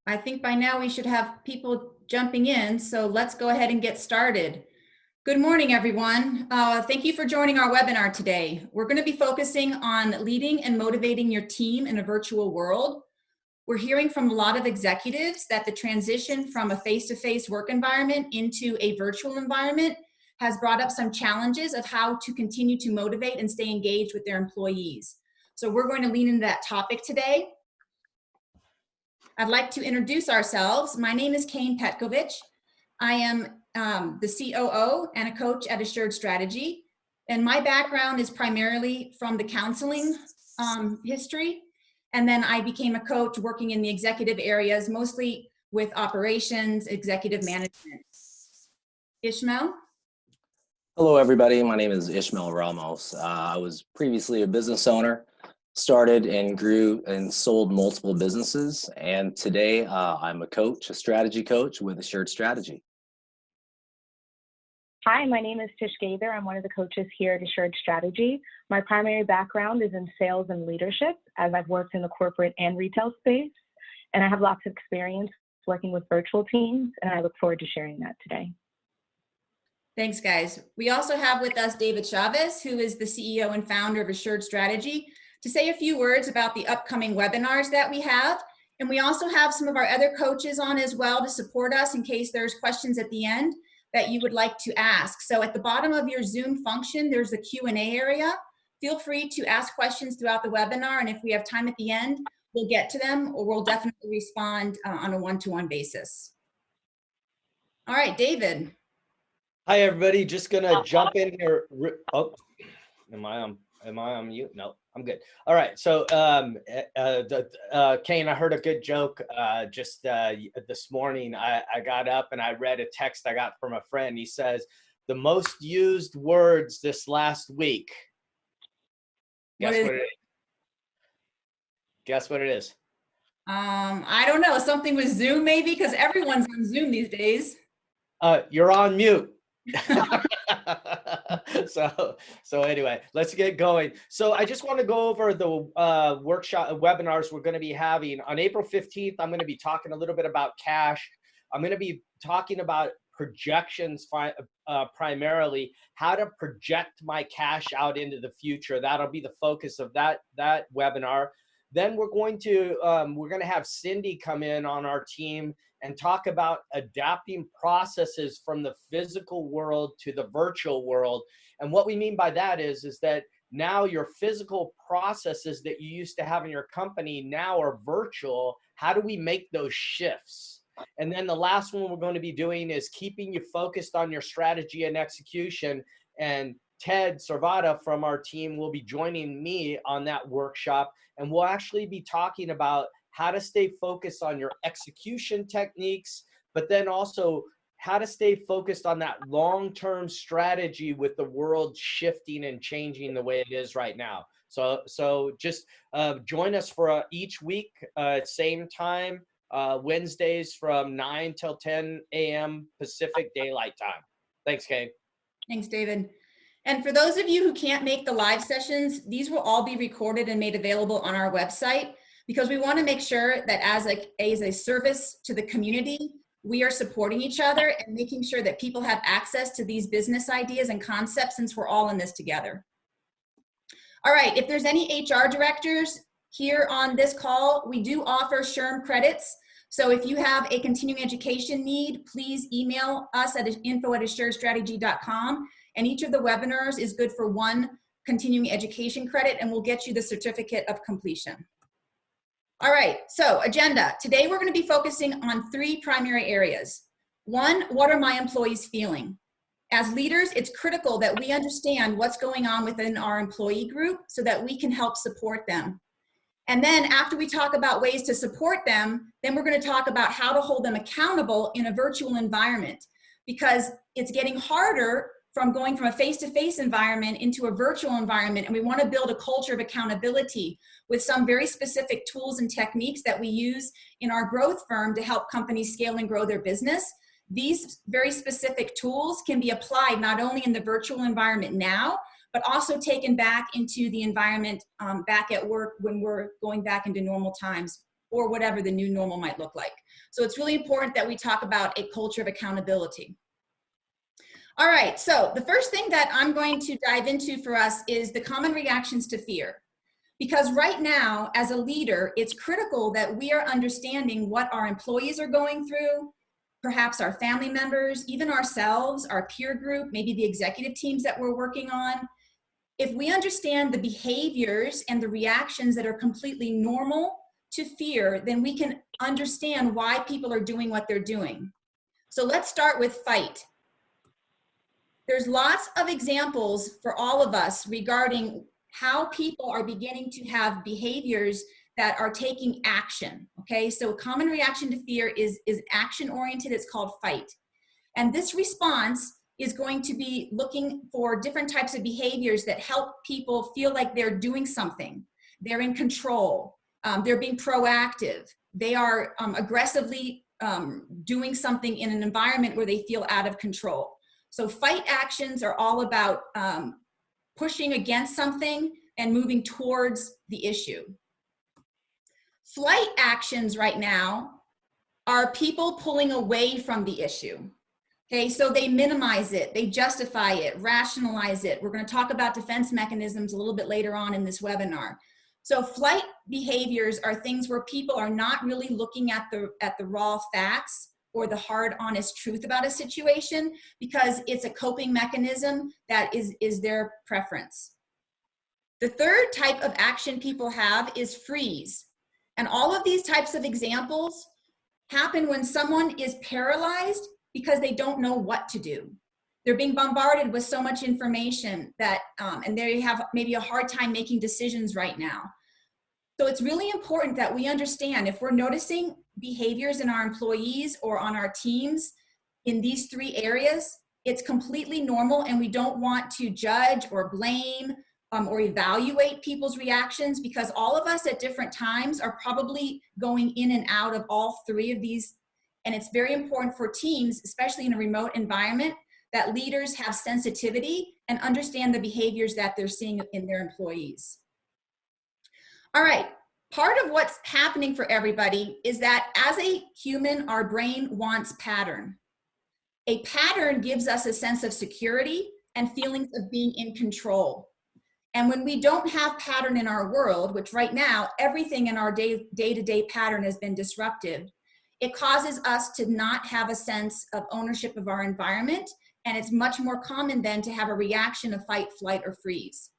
I think by now we should have people jumping in, so let's go ahead and get started. Good morning, everyone. Thank you for joining our webinar today. We're going to be focusing on leading and motivating your team in a virtual world. We're hearing from a lot of executives that the transition from a face-to-face work environment into a virtual environment has brought up some challenges of how to continue to motivate and stay engaged with their employees. So we're going to lean into that topic today. I'd like to introduce ourselves. My name is Kane Petkovich. I am the COO and a coach at Assured Strategy. And my background is primarily from the counseling history. And then I became a coach working in the executive areas, mostly with operations, executive management. Ishmael? Hello, everybody. My name is Ishmael Ramos. I was previously a business owner, started and grew and sold multiple businesses. And today I'm a coach, a strategy coach with Assured Strategy. Hi, my name is Tish Gaither. I'm one of the coaches here at Assured Strategy. My primary background is in sales and leadership, as I've worked in the corporate and retail space. And I have lots of experience working with virtual teams, and I look forward to sharing that today. Thanks, guys. We also have with us David Chavez, who is the CEO and founder of Assured Strategy, to say a few words about the upcoming webinars that we have. And we also have some of our other coaches on as well to support us in case there's questions at the end that you would like to ask. So at the bottom of your Zoom function, there's a Q&A area. Feel free to ask questions throughout the webinar, and if we have time at the end, we'll get to them, or we'll definitely respond on a one-to-one basis. All right, David. Hi, everybody. Just gonna jump in here. Oh, am I on mute? No, I'm good. All right. So, Kane, I heard a good joke just this morning. I got up and I read a text I got from a friend. He says, the most used words this last week. Guess what it is? Guess what it is? I don't know. Something with Zoom, maybe, because everyone's on Zoom these days. You're on mute. So anyway, let's get going. So I just want to go over the webinars we're going to be having. On April 15th, I'm going to be talking a little bit about cash. I'm going to be talking about projections, primarily how to project my cash out into the future. That'll be the focus of that webinar. Then we're going to have Cindy come in on our team and talk about adapting processes from the physical world to the virtual world. And what we mean by that is that now your physical processes that you used to have in your company now are virtual. How do we make those shifts? And then the last one we're going to be doing is keeping you focused on your strategy and execution. And Ted Servata from our team will be joining me on that workshop. And we'll actually be talking about how to stay focused on your execution techniques, but then also how to stay focused on that long-term strategy with the world shifting and changing the way it is right now. So just join us for each week, same time, Wednesdays from 9 till 10 a.m. Pacific Daylight Time. Thanks, Kane. Thanks, David. And for those of you who can't make the live sessions, these will all be recorded and made available on our website, because we want to make sure that as a service to the community, we are supporting each other and making sure that people have access to these business ideas and concepts, since we're all in this together. All right, if there's any HR directors here on this call, we do offer SHRM credits. So if you have a continuing education need, please email us at info@assuredstrategy.com. And each of the webinars is good for one continuing education credit, and we'll get you the certificate of completion. All right, so agenda. Today we're going to be focusing on 3 primary areas. 1, what are my employees feeling? As leaders, it's critical that we understand what's going on within our employee group so that we can help support them. And then after we talk about ways to support them, then we're going to talk about how to hold them accountable in a virtual environment, because it's getting harder from going from a face-to-face environment into a virtual environment. And we want to build a culture of accountability with some very specific tools and techniques that we use in our growth firm to help companies scale and grow their business. These very specific tools can be applied not only in the virtual environment now, but also taken back into the environment back at work when we're going back into normal times, or whatever the new normal might look like. So it's really important that we talk about a culture of accountability. All right, so the first thing that I'm going to dive into for us is the common reactions to fear. Because right now, as a leader, it's critical that we are understanding what our employees are going through, perhaps our family members, even ourselves, our peer group, maybe the executive teams that we're working on. If we understand the behaviors and the reactions that are completely normal to fear, then we can understand why people are doing what they're doing. So let's start with fight. There's lots of examples for all of us regarding how people are beginning to have behaviors that are taking action, okay? So a common reaction to fear is action-oriented, it's called fight. And this response is going to be looking for different types of behaviors that help people feel like they're doing something. They're in control, they're being proactive, they are aggressively doing something in an environment where they feel out of control. So fight actions are all about pushing against something and moving towards the issue. Flight actions right now are people pulling away from the issue. Okay, so they minimize it, they justify it, rationalize it. We're going to talk about defense mechanisms a little bit later on in this webinar. So flight behaviors are things where people are not really looking at the raw facts or the hard, honest truth about a situation because it's a coping mechanism that is their preference. The third type of action people have is freeze. And all of these types of examples happen when someone is paralyzed because they don't know what to do. They're being bombarded with so much information that, and they have maybe a hard time making decisions right now. So it's really important that we understand if we're noticing behaviors in our employees or on our teams in these three areas, it's completely normal and we don't want to judge or blame or evaluate people's reactions because all of us at different times are probably going in and out of all three of these. And it's very important for teams, especially in a remote environment, that leaders have sensitivity and understand the behaviors that they're seeing in their employees. All right, part of what's happening for everybody is that as a human, our brain wants pattern. A pattern gives us a sense of security and feelings of being in control. And when we don't have pattern in our world, which right now, everything in our day-to-day pattern has been disruptive, it causes us to not have a sense of ownership of our environment. And it's much more common then to have a reaction of fight, flight, or freeze.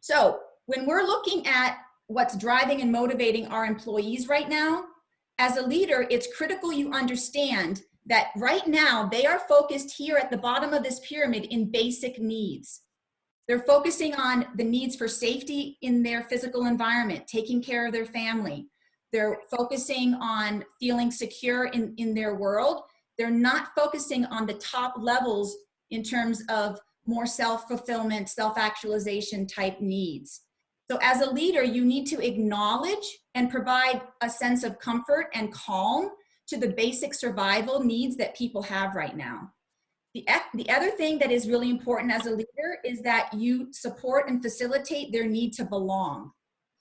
So when we're looking at what's driving and motivating our employees right now, as a leader, it's critical you understand that right now they are focused here at the bottom of this pyramid in basic needs. They're focusing on the needs for safety in their physical environment, taking care of their family. They're focusing on feeling secure in their world. They're not focusing on the top levels in terms of more self-fulfillment, self-actualization type needs. So as a leader, you need to acknowledge and provide a sense of comfort and calm to the basic survival needs that people have right now. The other thing that is really important as a leader is that you support and facilitate their need to belong.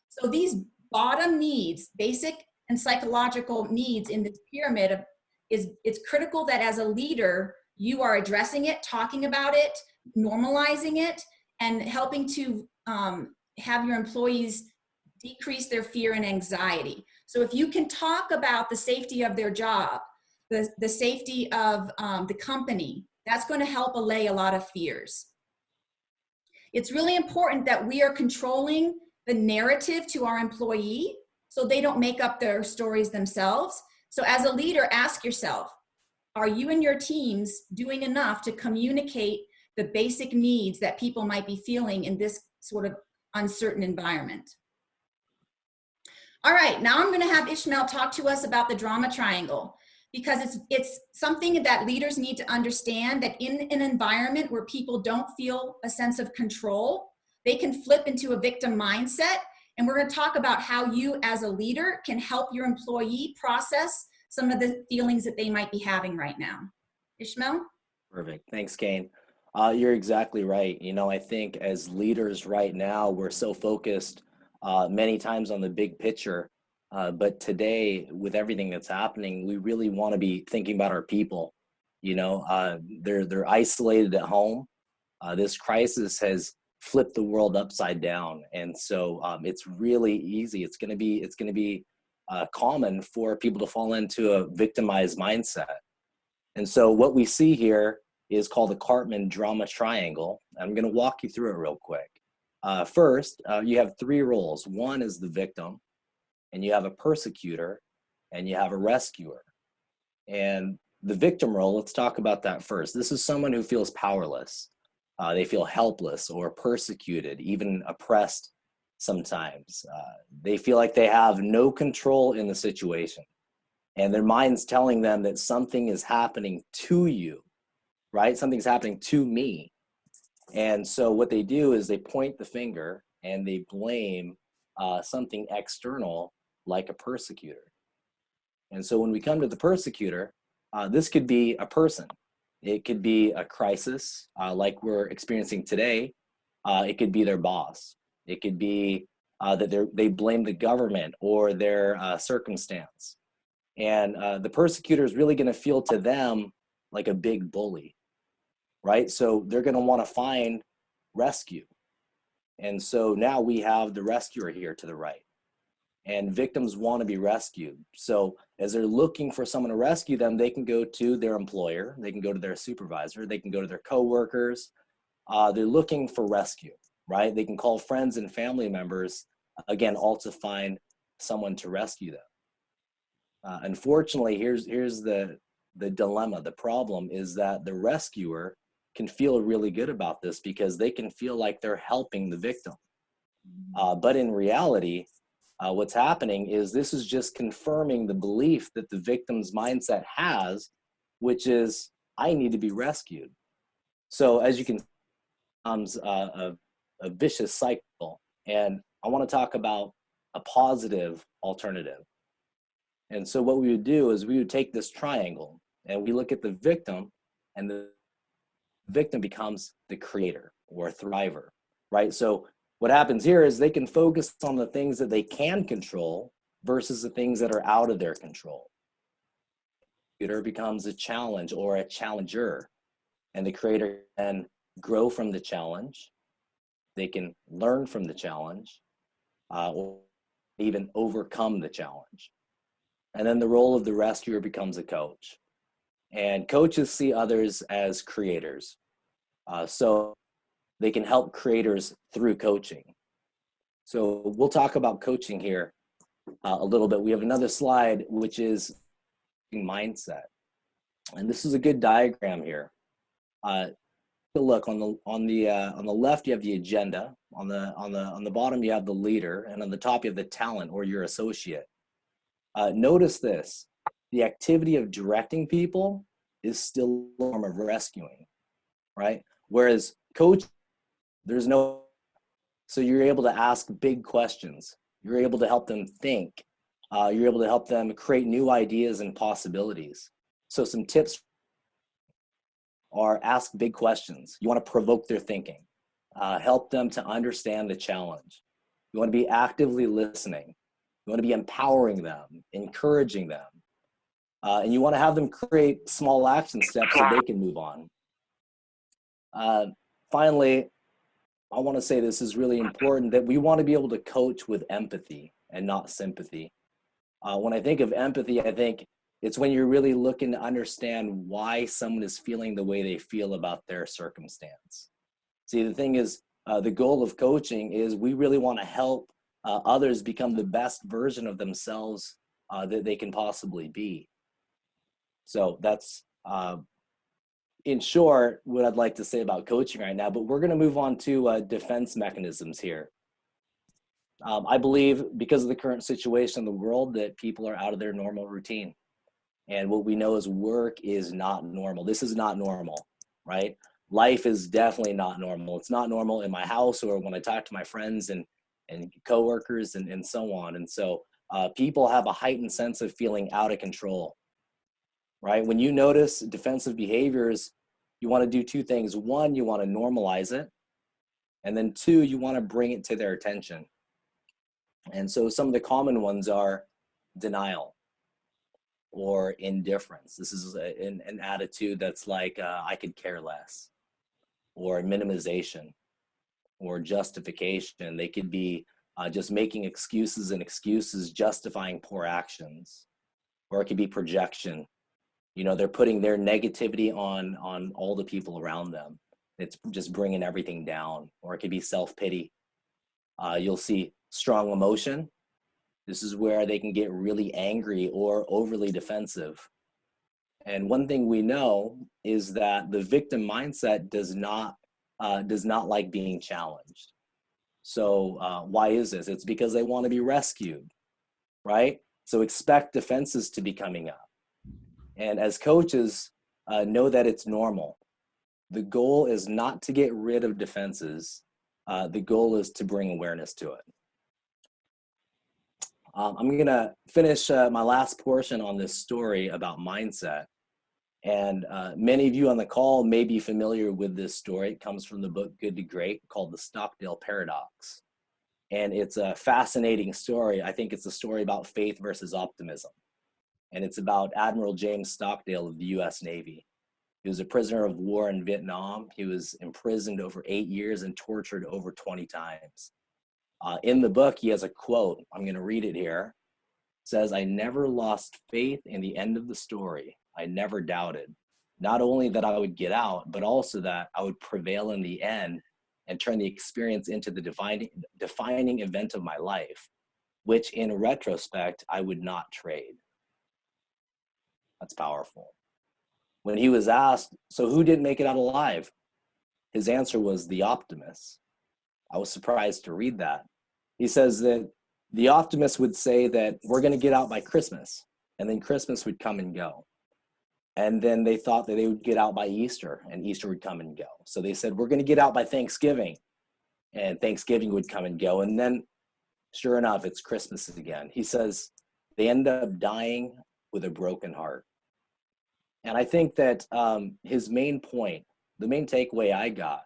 So these bottom needs, basic and psychological needs in this pyramid, it's critical that as a leader, you are addressing it, talking about it, normalizing it, and helping to have your employees decrease their fear and anxiety. So if you can talk about the safety of their job, the safety of the company, that's going to help allay a lot of fears. It's really important that we are controlling the narrative to our employee so they don't make up their stories themselves. So as a leader, ask yourself, are you and your teams doing enough to communicate the basic needs that people might be feeling in this sort of uncertain environment? All right, now I'm going to have Ishmael talk to us about the drama triangle, because it's something that leaders need to understand, that in an environment where people don't feel a sense of control, they can flip into a victim mindset. And we're going to talk about how you as a leader can help your employee process some of the feelings that they might be having right now. Ishmael? Perfect. Thanks, Kane. You're exactly right. You know, I think as leaders right now, we're so focused many times on the big picture But today, with everything that's happening, we really want to be thinking about our people. You know, they're isolated at home. This crisis has flipped the world upside down, and so it's really easy. It's going to be common for people to fall into a victimized mindset. And so what we see here is called the KARPMAN drama triangle. I'm going to walk you through it real quick. First, you have three roles. One is the victim, and you have a persecutor, and you have a rescuer. And the victim role, let's talk about that first. This is someone who feels powerless. They feel helpless or persecuted, even oppressed sometimes. They feel like they have no control in the situation. And their mind's telling them that something is happening to you, right? Something's happening to me. And so what they do is they point the finger and they blame something external, like a persecutor. And so when we come to the persecutor, this could be a person. It could be a crisis like we're experiencing today. It could be their boss. It could be that they blame the government or their circumstance. And the persecutor is really going to feel to them like a big bully, right? So they're going to want to find rescue. And so now we have the rescuer here to the right. And victims want to be rescued. So as they're looking for someone to rescue them, they can go to their employer, they can go to their supervisor, they can go to their coworkers. They're looking for rescue, right? They can call friends and family members, again, all to find someone to rescue them. Unfortunately, here's the dilemma. The problem is that the rescuer can feel really good about this because they can feel like they're helping the victim. But in reality, what's happening is this is just confirming the belief that the victim's mindset has, which is, I need to be rescued. So as you can see, it becomes a vicious cycle. And I want to talk about a positive alternative. And so what we would do is we would take this triangle and we look at the victim, and the victim becomes the creator or thriver, right? So what happens here is they can focus on the things that they can control versus the things that are out of their control. The creator becomes a challenge or a challenger, and the creator can grow from the challenge. They can learn from the challenge, or even overcome the challenge. And then the role of the rescuer becomes a coach. And coaches see others as creators. So they can help creators through coaching. So we'll talk about coaching here a little bit. We have another slide, which is mindset. And this is a good diagram here. Look, on the left, you have the agenda. On the bottom, you have the leader. And on the top, you have the talent or your associate. Notice this, the activity of directing people is still a form of rescuing, right? Whereas coach, there's no, so you're able to ask big questions. You're able to help them think. You're able to help them create new ideas and possibilities. So some tips are ask big questions. You want to provoke their thinking. Help them to understand the challenge. You want to be actively listening. You want to be empowering them, encouraging them. And you want to have them create small action steps so they can move on. Finally, I want to say this is really important, that we want to be able to coach with empathy and not sympathy. When I think of empathy, I think it's when you're really looking to understand why someone is feeling the way they feel about their circumstance. See, the thing is, the goal of coaching is we really want to help others become the best version of themselves that they can possibly be. So that's, in short, what I'd like to say about coaching right now, but we're going to move on to defense mechanisms here. I believe because of the current situation in the world that people are out of their normal routine. And what we know is work is not normal. This is not normal, right? Life is definitely not normal. It's not normal in my house or when I talk to my friends and coworkers and so on. And so people have a heightened sense of feeling out of control, right? When you notice defensive behaviors, you want to do two things. One, you want to normalize it. And then two, you want to bring it to their attention. And so some of the common ones are denial or indifference. This is an attitude that's like, I could care less, or minimization or justification. They could be just making excuses and excuses, justifying poor actions, or it could be projection. You know, they're putting their negativity on all the people around them. It's just bringing everything down. Or it could be self-pity. You'll see strong emotion. This is where they can get really angry or overly defensive. And one thing we know is that the victim mindset does not like being challenged. So why is this? It's because they want to be rescued, right? So expect defenses to be coming up. And as coaches, know that it's normal. The goal is not to get rid of defenses. The goal is to bring awareness to it. I'm going to finish my last portion on this story about mindset. And many of you on the call may be familiar with this story. It comes from the book Good to Great, called The Stockdale Paradox. And it's a fascinating story. I think it's a story about faith versus optimism. And it's about Admiral James Stockdale of the US Navy. He was a prisoner of war in Vietnam. He was imprisoned over 8 years and tortured over 20 times. In the book, he has a quote. I'm going to read it here. It says, "I never lost faith in the end of the story. I never doubted, not only that I would get out, but also that I would prevail in the end and turn the experience into the defining event of my life, which in retrospect, I would not trade." That's powerful. When he was asked, so who didn't make it out alive? His answer was the optimist. I was surprised to read that. He says that the optimist would say that we're going to get out by Christmas, and then Christmas would come and go. And then they thought that they would get out by Easter, and Easter would come and go. So they said, we're going to get out by Thanksgiving, and Thanksgiving would come and go. And then, sure enough, it's Christmas again. He says they end up dying with a broken heart. And I think that his main point, the main takeaway I got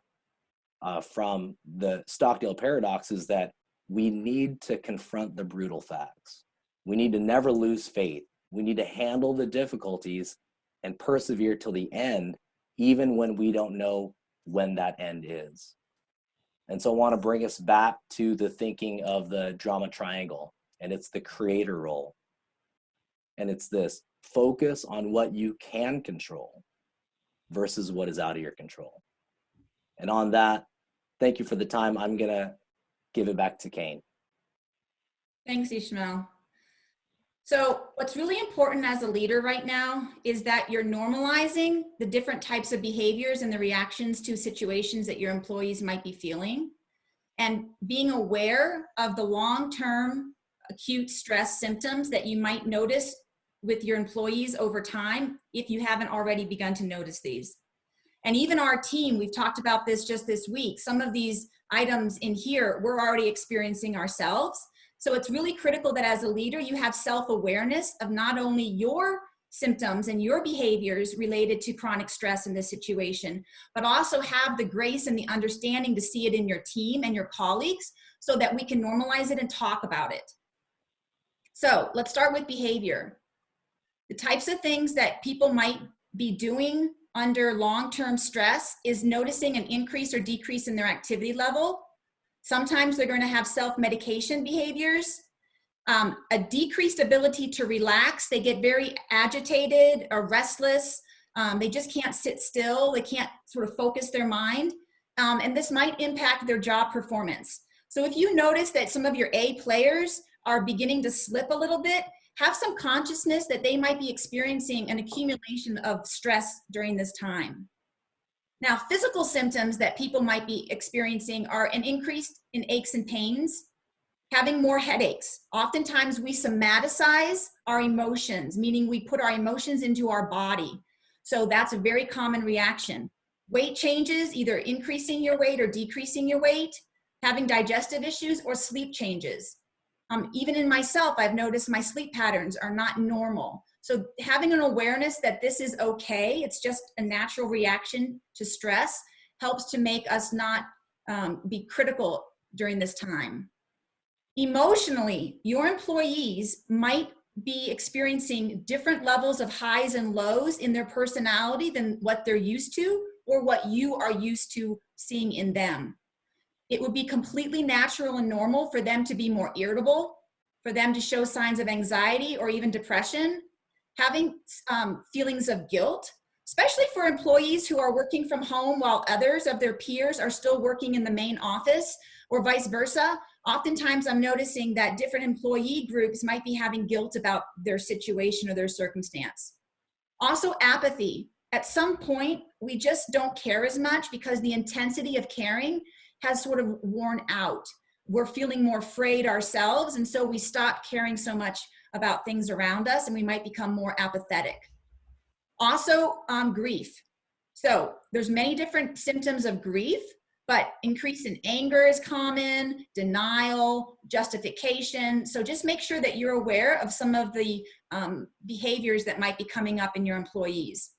from the Stockdale Paradox is that we need to confront the brutal facts. We need to never lose faith. We need to handle the difficulties and persevere till the end, even when we don't know when that end is. And so I want to bring us back to the thinking of the drama triangle, and it's the creator role. And it's this: focus on what you can control versus what is out of your control. And on that, thank you for the time. I'm going to give it back to Kane. Thanks, Ishmael. So what's really important as a leader right now is that you're normalizing the different types of behaviors and the reactions to situations that your employees might be feeling, and being aware of the long-term acute stress symptoms that you might notice with your employees over time if you haven't already begun to notice these. And even our team, we've talked about this just this week. Some of these items in here we're already experiencing ourselves. So it's really critical that as a leader, you have self-awareness of not only your symptoms and your behaviors related to chronic stress in this situation, but also have the grace and the understanding to see it in your team and your colleagues so that we can normalize it and talk about it. So let's start with behavior. The types of things that people might be doing under long-term stress is noticing an increase or decrease in their activity level. Sometimes they're going to have self-medication behaviors, a decreased ability to relax. They get very agitated or restless. They just can't sit still. They can't sort of focus their mind. And this might impact their job performance. So if you notice that some of your A players are beginning to slip a little bit, have some consciousness that they might be experiencing an accumulation of stress during this time. Now, physical symptoms that people might be experiencing are an increase in aches and pains, having more headaches. Oftentimes we somaticize our emotions, meaning we put our emotions into our body. So that's a very common reaction. Weight changes, either increasing your weight or decreasing your weight, having digestive issues, or sleep changes. Even in myself, I've noticed my sleep patterns are not normal. So having an awareness that this is okay, it's just a natural reaction to stress, helps to make us not be critical during this time. Emotionally, your employees might be experiencing different levels of highs and lows in their personality than what they're used to or what you are used to seeing in them. It would be completely natural and normal for them to be more irritable, for them to show signs of anxiety or even depression, having feelings of guilt, especially for employees who are working from home while others of their peers are still working in the main office, or vice versa. Oftentimes I'm noticing that different employee groups might be having guilt about their situation or their circumstance. Also, apathy. At some point, we just don't care as much because the intensity of caring has sort of worn out. We're feeling more afraid ourselves, and so we stop caring so much about things around us, and we might become more apathetic. Also, grief. So there's many different symptoms of grief, but increase in anger is common, denial, justification. So just make sure that you're aware of some of the behaviors that might be coming up in your employees.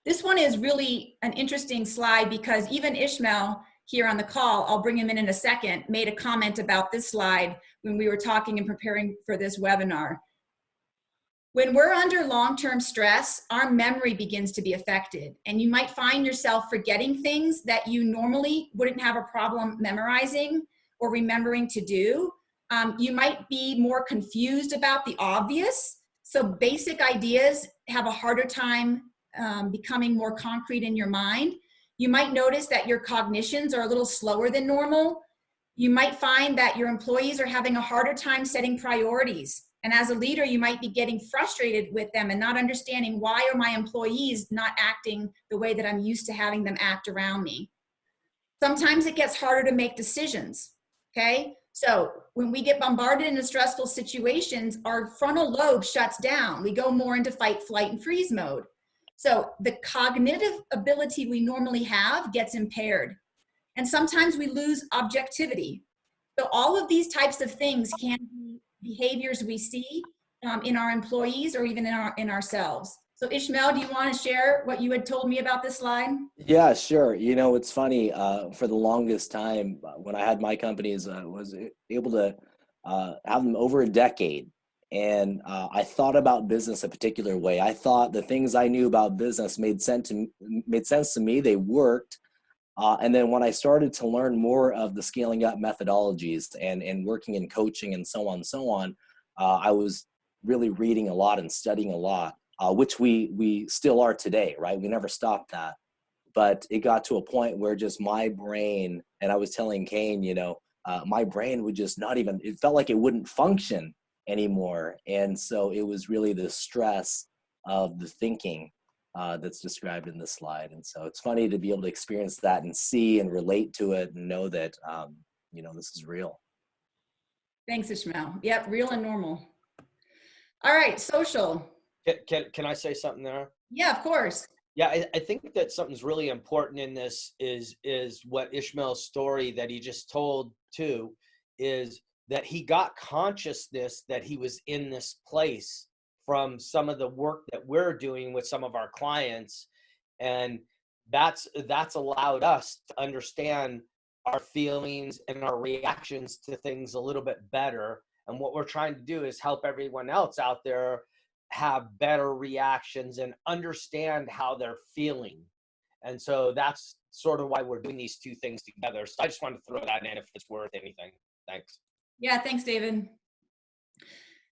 This one is really an interesting slide because even Ishmael here on the call, I'll bring him in a second, made a comment about this slide when we were talking and preparing for this webinar. When we're under long-term stress, our memory begins to be affected, and you might find yourself forgetting things that you normally wouldn't have a problem memorizing or remembering to do. You might be more confused about the obvious, so basic ideas have a harder time becoming more concrete in your mind. You might notice that your cognitions are a little slower than normal. You might find that your employees are having a harder time setting priorities. And as a leader, you might be getting frustrated with them and not understanding why are my employees not acting the way that I'm used to having them act around me. Sometimes it gets harder to make decisions, okay? So when we get bombarded in stressful situations, our frontal lobe shuts down. We go more into fight, flight, and freeze mode. So the cognitive ability we normally have gets impaired. And sometimes we lose objectivity. So all of these types of things can be behaviors we see in our employees or even in ourselves. So Ishmael, do you want to share what you had told me about this slide? Yeah, sure. You know, it's funny, for the longest time when I had my companies, I was able to have them over a decade. And I thought about business a particular way. I thought the things I knew about business made sense to me. They worked. And then when I started to learn more of the scaling up methodologies and working in coaching and so on, I was really reading a lot and studying a lot, which we still are today, right? We never stopped that. But it got to a point where just my brain, and I was telling Kane, you know, my brain would just not even, it felt like it wouldn't function anymore. And so it was really the stress of the thinking that's described in this slide. And so it's funny to be able to experience that and see and relate to it and know that, you know, this is real. Thanks, Ishmael. Yep, real and normal. All right, social. Can I say something there? Yeah, of course. Yeah, I think that something's really important in this is what Ishmael's story that he just told too, is that he got consciousness that he was in this place from some of the work that we're doing with some of our clients. And that's allowed us to understand our feelings and our reactions to things a little bit better. And what we're trying to do is help everyone else out there have better reactions and understand how they're feeling. And so that's sort of why we're doing these two things together. So I just wanted to throw that in if it's worth anything. Thanks. Yeah, thanks, David.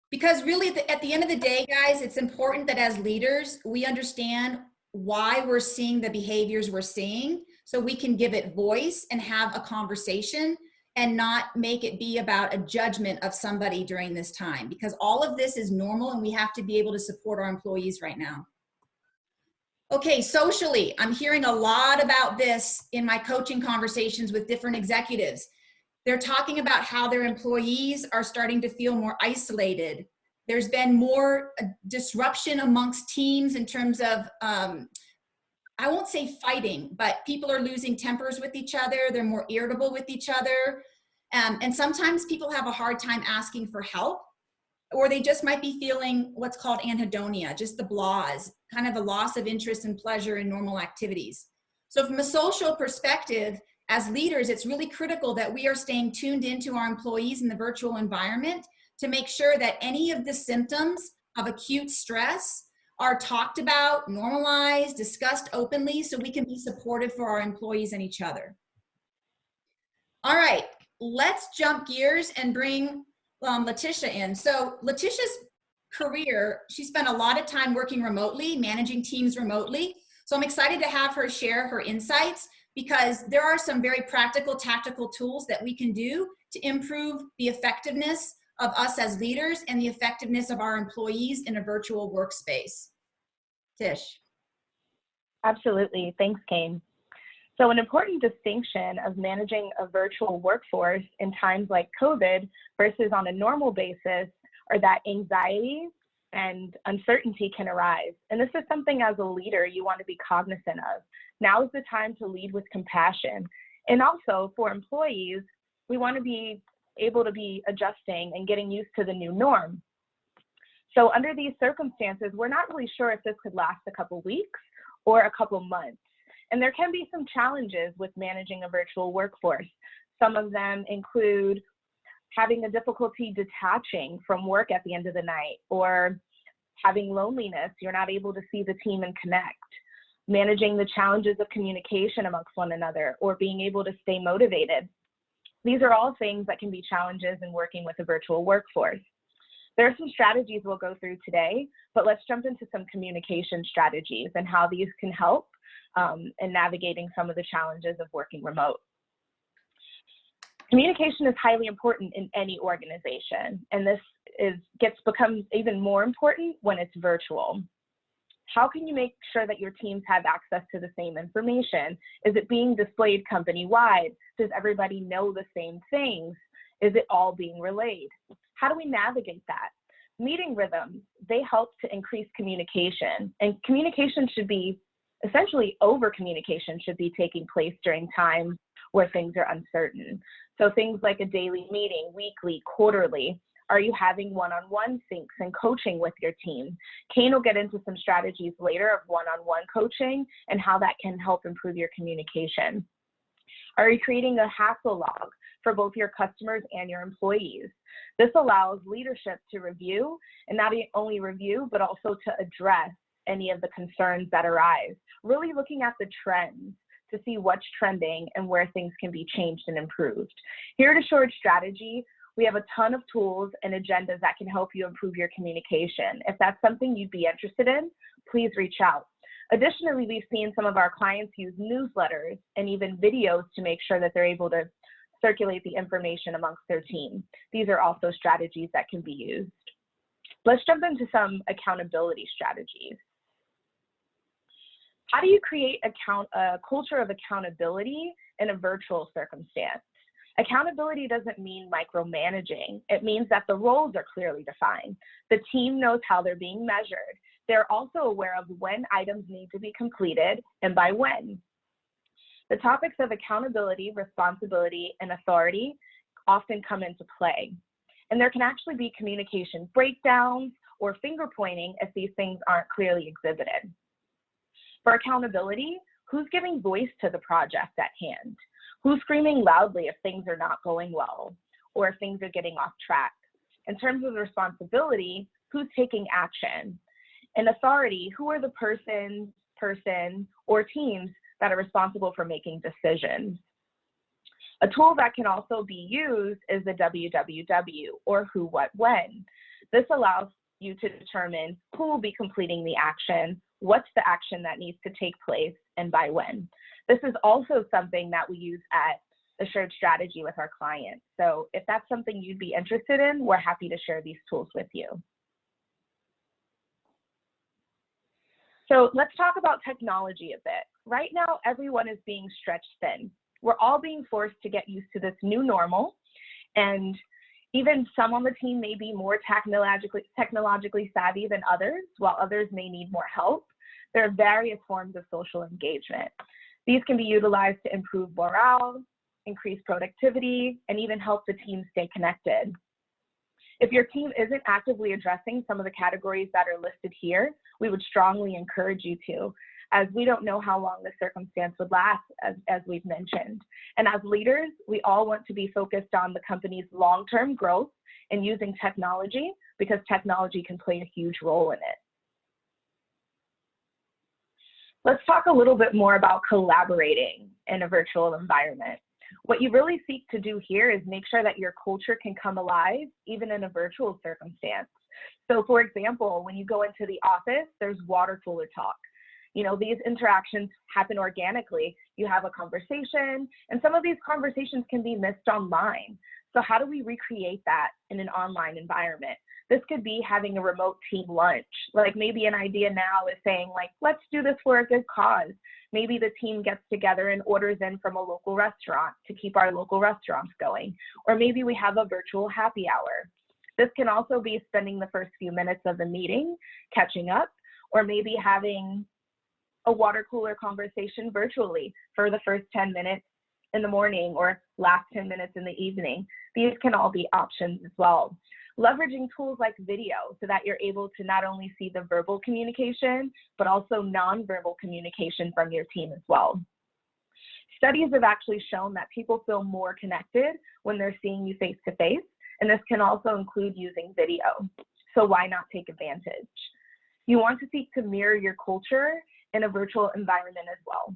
Because really at the end of the day, guys, it's important that as leaders, we understand why we're seeing the behaviors we're seeing so we can give it voice and have a conversation and not make it be about a judgment of somebody during this time, because all of this is normal and we have to be able to support our employees right now. Okay, socially, I'm hearing a lot about this in my coaching conversations with different executives. They're talking about how their employees are starting to feel more isolated. There's been more disruption amongst teams in terms of, I won't say fighting, but people are losing tempers with each other. They're more irritable with each other. And sometimes people have a hard time asking for help, or they just might be feeling what's called anhedonia, just the blahs, kind of a loss of interest and pleasure in normal activities. So from a social perspective, as leaders, it's really critical that we are staying tuned into our employees in the virtual environment to make sure that any of the symptoms of acute stress are talked about, normalized, discussed openly, so we can be supportive for our employees and each other. All right, let's jump gears and bring Letitia in. So Letitia's career, she spent a lot of time working remotely, managing teams remotely. So I'm excited to have her share her insights, because there are some very practical, tactical tools that we can do to improve the effectiveness of us as leaders and the effectiveness of our employees in a virtual workspace. Tish. Absolutely. Thanks, Kane. So an important distinction of managing a virtual workforce in times like COVID versus on a normal basis are that anxiety and uncertainty can arise. And this is something as a leader you want to be cognizant of. Now is the time to lead with compassion. And also for employees, we want to be able to be adjusting and getting used to the new norm. So under these circumstances, we're not really sure if this could last a couple weeks or a couple months. And there can be some challenges with managing a virtual workforce. Some of them include having a difficulty detaching from work at the end of the night, or having loneliness, you're not able to see the team and connect, managing the challenges of communication amongst one another, or being able to stay motivated. These are all things that can be challenges in working with a virtual workforce. There are some strategies we'll go through today, but let's jump into some communication strategies and how these can help in navigating some of the challenges of working remote. Communication is highly important in any organization, and this becomes even more important when it's virtual. How can you make sure that your teams have access to the same information? Is it being displayed company-wide? Does everybody know the same things? Is it all being relayed? How do we navigate that? Meeting rhythms, they help to increase communication, and communication should be, essentially over-communication should be taking place during times where things are uncertain. So things like a daily meeting, weekly, quarterly. Are you having one-on-one syncs and coaching with your team? Kane will get into some strategies later of one-on-one coaching and how that can help improve your communication. Are you creating a hassle log for both your customers and your employees? This allows leadership to review, and not only review, but also to address any of the concerns that arise. Really looking at the trends to see what's trending and where things can be changed and improved. Here at Assured Strategy, we have a ton of tools and agendas that can help you improve your communication. If that's something you'd be interested in, please reach out. Additionally, we've seen some of our clients use newsletters and even videos to make sure that they're able to circulate the information amongst their team. These are also strategies that can be used. Let's jump into some accountability strategies. How do you create a culture of accountability in a virtual circumstance? Accountability doesn't mean micromanaging. It means that the roles are clearly defined. The team knows how they're being measured. They're also aware of when items need to be completed and by when. The topics of accountability, responsibility, and authority often come into play. And there can actually be communication breakdowns or finger pointing if these things aren't clearly exhibited. For accountability, who's giving voice to the project at hand? Who's screaming loudly if things are not going well or if things are getting off track? In terms of responsibility, who's taking action? And authority, who are the person or teams that are responsible for making decisions? A tool that can also be used is the WWW, or who, what, when. This allows you to determine who will be completing the action, what's the action that needs to take place, and by when. This is also something that we use at Assured Strategy with our clients. So if that's something you'd be interested in, we're happy to share these tools with you. So let's talk about technology a bit. Right now, everyone is being stretched thin. We're all being forced to get used to this new normal, and even some on the team may be more technologically savvy than others, while others may need more help. There are various forms of social engagement. These can be utilized to improve morale, increase productivity, and even help the team stay connected. If your team isn't actively addressing some of the categories that are listed here, we would strongly encourage you to. as we don't know how long the circumstance would last, as we've mentioned. And as leaders, we all want to be focused on the company's long-term growth and using technology, because technology can play a huge role in it. Let's talk a little bit more about collaborating in a virtual environment. What you really seek to do here is make sure that your culture can come alive even in a virtual circumstance. So for example, when you go into the office, there's water cooler talk. You know, these interactions happen organically. You have a conversation, and some of these conversations can be missed online. So how do we recreate that in an online environment? This could be having a remote team lunch. Like maybe an idea now is saying like, let's do this for a good cause. Maybe the team gets together and orders in from a local restaurant to keep our local restaurants going. Or maybe we have a virtual happy hour. This can also be spending the first few minutes of the meeting, catching up, or maybe having a water cooler conversation virtually for the first 10 minutes in the morning or last 10 minutes in the evening. These can all be options as well. Leveraging tools like video so that you're able to not only see the verbal communication, but also nonverbal communication from your team as well. Studies have actually shown that people feel more connected when they're seeing you face to face, and this can also include using video. So why not take advantage? You want to seek to mirror your culture in a virtual environment as well.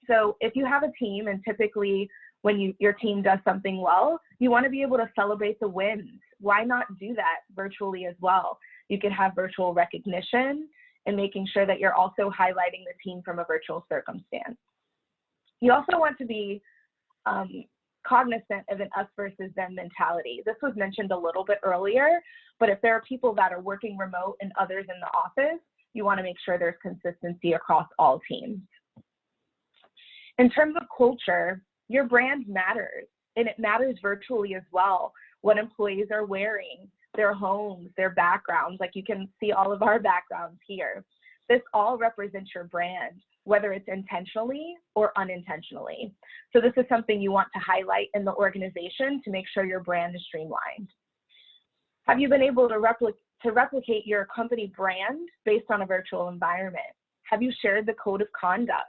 So if you have a team, and typically when your team does something well, you want to be able to celebrate the wins. Why not do that virtually as well? You can have virtual recognition and making sure that you're also highlighting the team from a virtual circumstance. You also want to be cognizant of an us versus them mentality. This was mentioned a little bit earlier, but if there are people that are working remote and others in the office, you want to make sure there's consistency across all teams. In terms of culture, your brand matters, and it matters virtually as well. What employees are wearing, their homes, their backgrounds, like you can see all of our backgrounds here. This all represents your brand, whether it's intentionally or unintentionally. So this is something you want to highlight in the organization to make sure your brand is streamlined. Have you been able to replicate your company brand based on a virtual environment? Have you shared the code of conduct?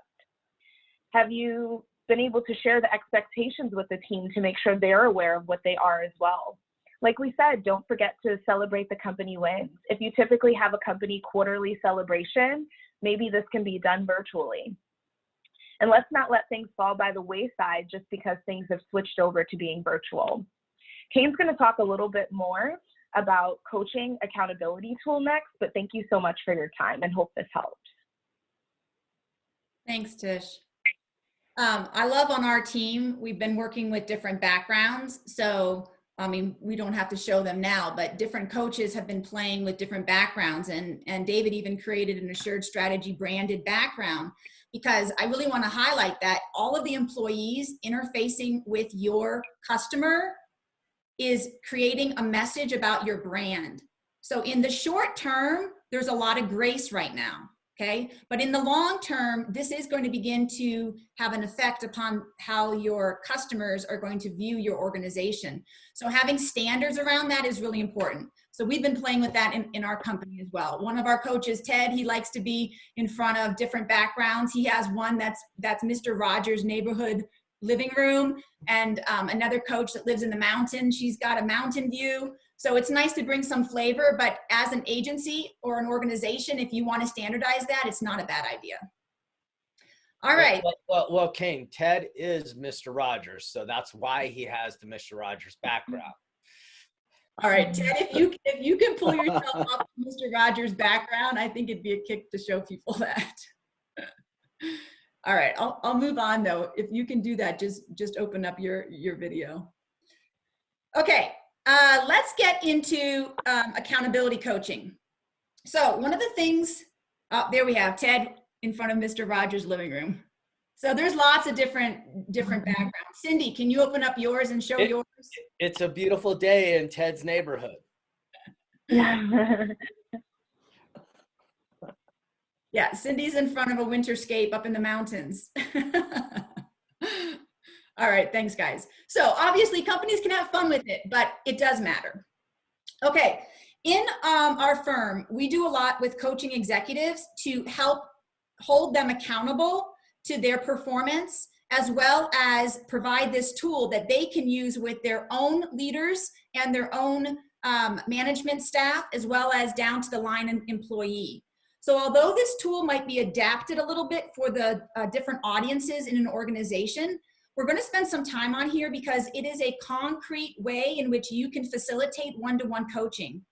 Have you been able to share the expectations with the team to make sure they're aware of what they are as well? Like we said, don't forget to celebrate the company wins. If you typically have a company quarterly celebration, maybe this can be done virtually. And let's not let things fall by the wayside just because things have switched over to being virtual. Kane's going to talk a little bit more about coaching accountability tool next, but thank you so much for your time and hope this helps. Thanks, Tish. I love on our team, we've been working with different backgrounds. So, I mean, we don't have to show them now, but different coaches have been playing with different backgrounds. And David even created an Assured Strategy branded background, because I really want to highlight that all of the employees interfacing with your customer is creating a message about your brand. So in the short term, there's a lot of grace right now. Okay, but in the long term, this is going to begin to have an effect upon how your customers are going to view your organization. So having standards around that is really important. So we've been playing with that in our company as well. One of our coaches, Ted, he likes to be in front of different backgrounds. He has one that's Mr. Rogers' neighborhood living room, and another coach that lives in the mountain. She's got a mountain view. So it's nice to bring some flavor, but as an agency or an organization, if you want to standardize that, it's not a bad idea. All right. Well, Kane, Ted is Mr. Rogers, so that's why he has the Mr. Rogers background. All right, Ted, if you can pull yourself up Mr. Rogers' background, I think it'd be a kick to show people that. All right, I'll move on though. If you can do that, just open up your video. Okay. Let's get into accountability coaching. So one of the things, there we have Ted in front of Mr. Rogers' living room. So there's lots of different backgrounds. Cindy, can you open up yours and show yours? It's a beautiful day in Ted's neighborhood. Yeah, Cindy's in front of a winterscape up in the mountains. All right, thanks guys. So obviously companies can have fun with it, but it does matter. Okay, in our firm, we do a lot with coaching executives to help hold them accountable to their performance, as well as provide this tool that they can use with their own leaders and their own management staff, as well as down to the line employee. So although this tool might be adapted a little bit for the different audiences in an organization, we're going to spend some time on here because it is a concrete way in which you can facilitate one-to-one coaching.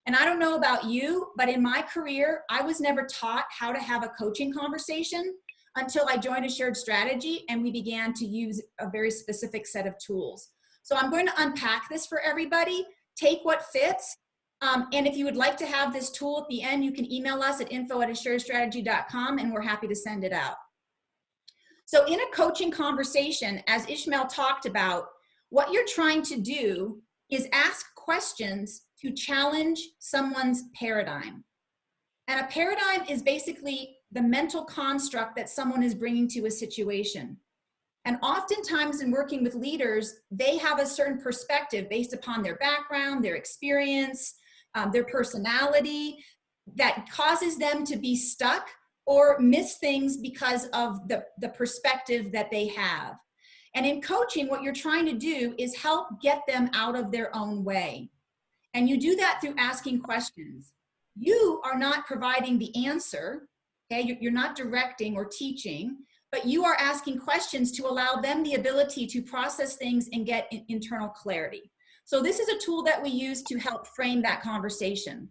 And I don't know about you, but in my career, I was never taught how to have a coaching conversation until I joined Assured Strategy and we began to use a very specific set of tools. So I'm going to unpack this for everybody, take what fits. And if you would like to have this tool at the end, you can email us at info@assuredstrategy.com and we're happy to send it out. So in a coaching conversation, as Ishmael talked about, what you're trying to do is ask questions to challenge someone's paradigm. And a paradigm is basically the mental construct that someone is bringing to a situation. And oftentimes in working with leaders, they have a certain perspective based upon their background, their experience, their personality, that causes them to be stuck or miss things because of the perspective that they have. And in coaching, what you're trying to do is help get them out of their own way. And you do that through asking questions. You are not providing the answer, okay? You're not directing or teaching, but you are asking questions to allow them the ability to process things and get internal clarity. So this is a tool that we use to help frame that conversation.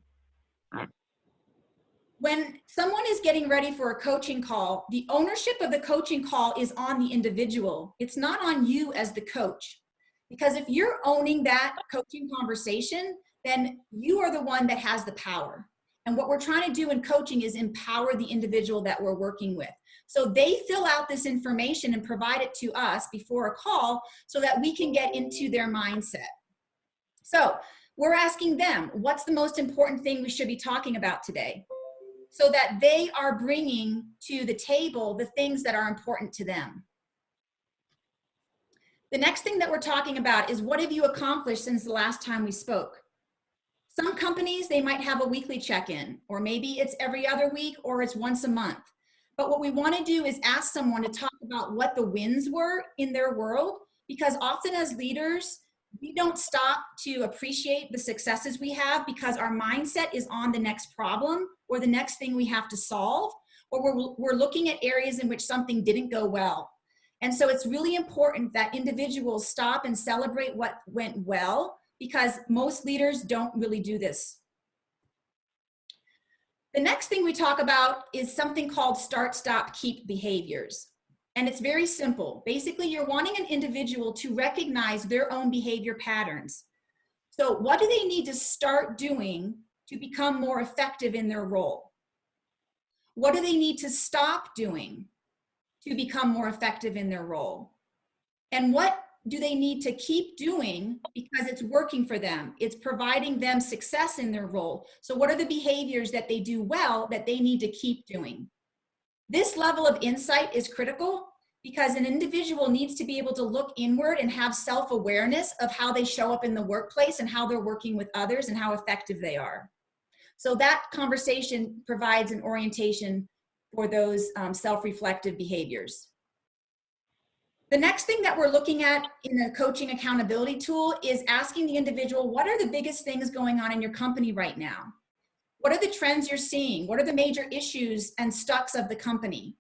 When someone is getting ready for a coaching call, the ownership of the coaching call is on the individual. It's not on you as the coach. Because if you're owning that coaching conversation, then you are the one that has the power. And what we're trying to do in coaching is empower the individual that we're working with. So they fill out this information and provide it to us before a call so that we can get into their mindset. So we're asking them, what's the most important thing we should be talking about today? So that they are bringing to the table the things that are important to them. The next thing that we're talking about is, what have you accomplished since the last time we spoke? Some companies, they might have a weekly check-in, or maybe it's every other week, or it's once a month. But what we want to do is ask someone to talk about what the wins were in their world, because often as leaders, we don't stop to appreciate the successes we have because our mindset is on the next problem or the next thing we have to solve, or we're looking at areas in which something didn't go well. And so it's really important that individuals stop and celebrate what went well, because most leaders don't really do this. The next thing we talk about is something called start, stop, keep behaviors. And it's very simple. Basically, you're wanting an individual to recognize their own behavior patterns. So what do they need to start doing to become more effective in their role? What do they need to stop doing to become more effective in their role? And what do they need to keep doing because it's working for them? It's providing them success in their role. So what are the behaviors that they do well that they need to keep doing? This level of insight is critical because an individual needs to be able to look inward and have self-awareness of how they show up in the workplace and how they're working with others and how effective they are. So that conversation provides an orientation for those self-reflective behaviors. The next thing that we're looking at in the coaching accountability tool is asking the individual, what are the biggest things going on in your company right now? What are the trends you're seeing? What are the major issues and stucks of the company?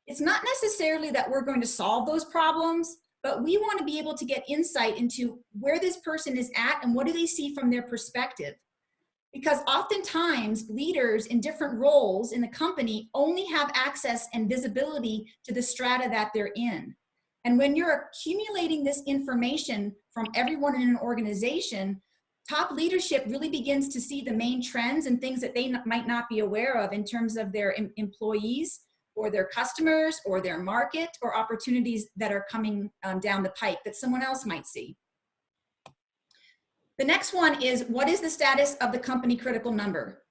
It's not necessarily that we're going to solve those problems, but we want to be able to get insight into where this person is at and what do they see from their perspective. Because oftentimes leaders in different roles in the company only have access and visibility to the strata that they're in. And when you're accumulating this information from everyone in an organization, top leadership really begins to see the main trends and things that they might not be aware of in terms of their employees or their customers or their market or opportunities that are coming down the pipe that someone else might see. The next one is, what is the status of the company critical number?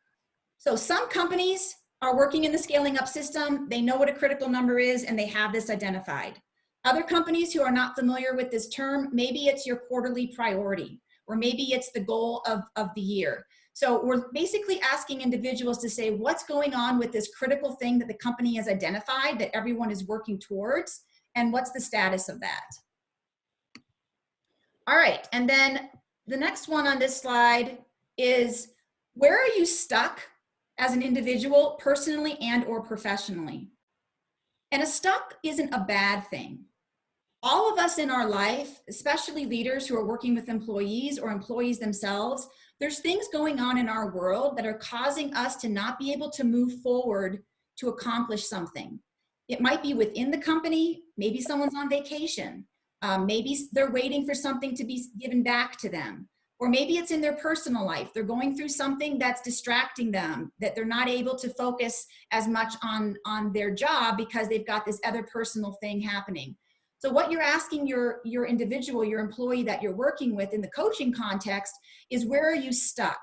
So some companies are working in the scaling up system. They know what a critical number is and they have this identified. Other companies who are not familiar with this term, maybe it's your quarterly priority, or maybe it's the goal of the year. So we're basically asking individuals to say what's going on with this critical thing that the company has identified that everyone is working towards, and what's the status of that. All right, and then the next one on this slide is, where are you stuck as an individual, personally and or professionally? And a stuck isn't a bad thing. All of us in our life, especially leaders who are working with employees or employees themselves, there's things going on in our world that are causing us to not be able to move forward to accomplish something. It might be within the company, maybe someone's on vacation, maybe they're waiting for something to be given back to them, or maybe it's in their personal life. They're going through something that's distracting them, that they're not able to focus as much on their job because they've got this other personal thing happening. So what you're asking your individual, your employee that you're working with in the coaching context is, where are you stuck?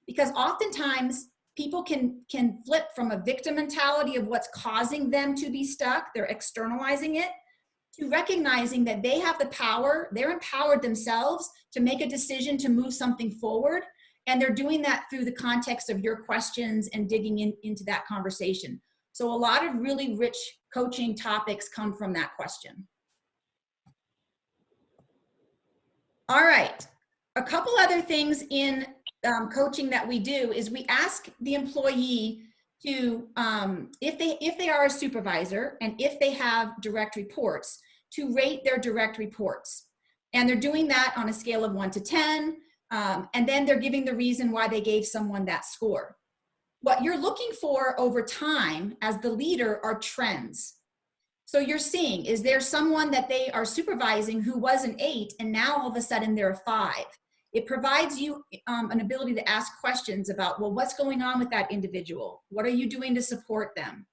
Because oftentimes people can flip from a victim mentality of what's causing them to be stuck, they're externalizing it, to recognizing that they have the power, they're empowered themselves to make a decision to move something forward. And they're doing that through the context of your questions and digging into that conversation. So a lot of really rich coaching topics come from that question. All right, a couple other things in coaching that we do is we ask the employee to, if they are a supervisor and if they have direct reports, to rate their direct reports. And they're doing that on a scale of 1 to 10, and then they're giving the reason why they gave someone that score. What you're looking for over time as the leader are trends. So you're seeing, is there someone that they are supervising who was an 8 and now all of a sudden they're a 5? It provides you an ability to ask questions about, well, what's going on with that individual? What are you doing to support them?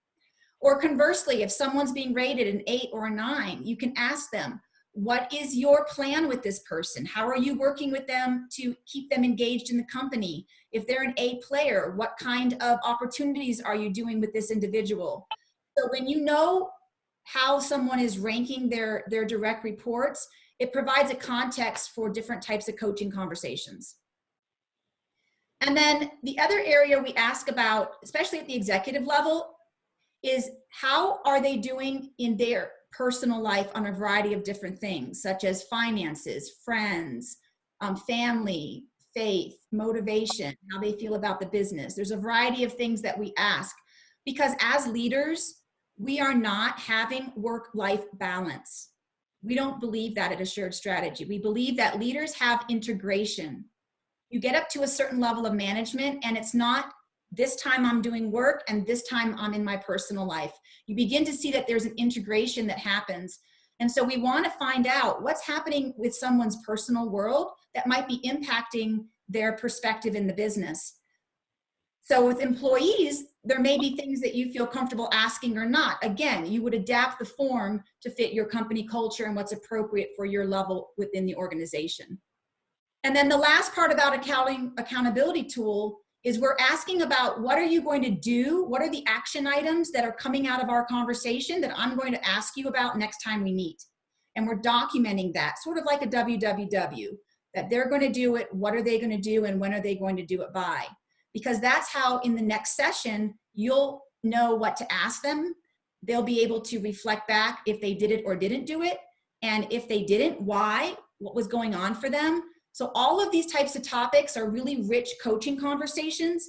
Or conversely, if someone's being rated an 8 or a 9, you can ask them, what is your plan with this person? How are you working with them to keep them engaged in the company? If they're an A player, what kind of opportunities are you doing with this individual? So when you know how someone is ranking their direct reports, it provides a context for different types of coaching conversations. And then the other area we ask about, especially at the executive level, is how are they doing in their personal life on a variety of different things, such as finances, friends, family, faith, motivation, how they feel about the business. There's a variety of things that we ask, because as leaders, we are not having work-life balance. We don't believe that at Assured Strategy. We believe that leaders have integration. You get up to a certain level of management and it's not, this time I'm doing work and this time I'm in my personal life. You begin to see that there's an integration that happens. And so we want to find out what's happening with someone's personal world that might be impacting their perspective in the business. So with employees, there may be things that you feel comfortable asking or not. Again, you would adapt the form to fit your company culture and what's appropriate for your level within the organization. And then the last part about accountability tool is we're asking about, what are you going to do? What are the action items that are coming out of our conversation that I'm going to ask you about next time we meet? And we're documenting that, sort of like a WWW, that they're going to do it, what are they going to do, and when are they going to do it by? Because that's how in the next session, you'll know what to ask them. They'll be able to reflect back if they did it or didn't do it. And if they didn't, why, what was going on for them. So all of these types of topics are really rich coaching conversations,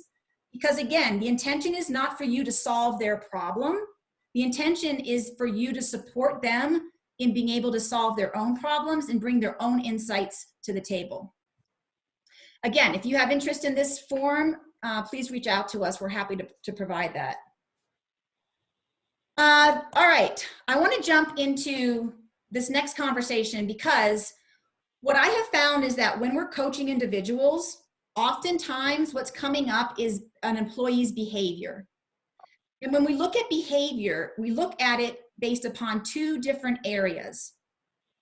because again, the intention is not for you to solve their problem. The intention is for you to support them in being able to solve their own problems and bring their own insights to the table. Again, if you have interest in this forum, please reach out to us. We're happy to provide that. All right, I want to jump into this next conversation, because what I have found is that when we're coaching individuals, oftentimes what's coming up is an employee's behavior. And when we look at behavior, we look at it based upon two different areas.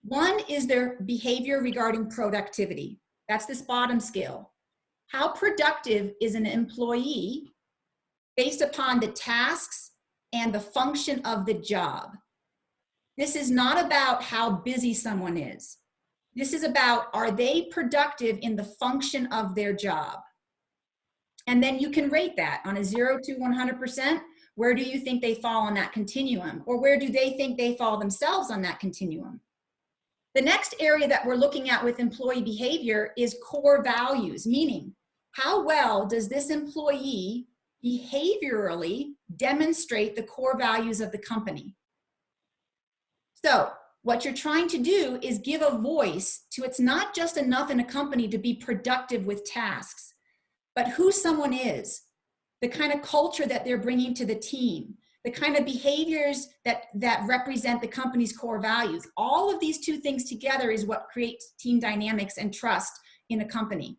One is their behavior regarding productivity. That's this bottom scale. How productive is an employee based upon the tasks and the function of the job? This is not about how busy someone is. This is about, are they productive in the function of their job? And then you can rate that on a 0 to 100%. Where do you think they fall on that continuum? Or where do they think they fall themselves on that continuum? The next area that we're looking at with employee behavior is core values, meaning how well does this employee behaviorally demonstrate the core values of the company? So what you're trying to do is give a voice to, it's not just enough in a company to be productive with tasks, but who someone is, the kind of culture that they're bringing to the team, the kind of behaviors that represent the company's core values. All of these two things together is what creates team dynamics and trust in a company.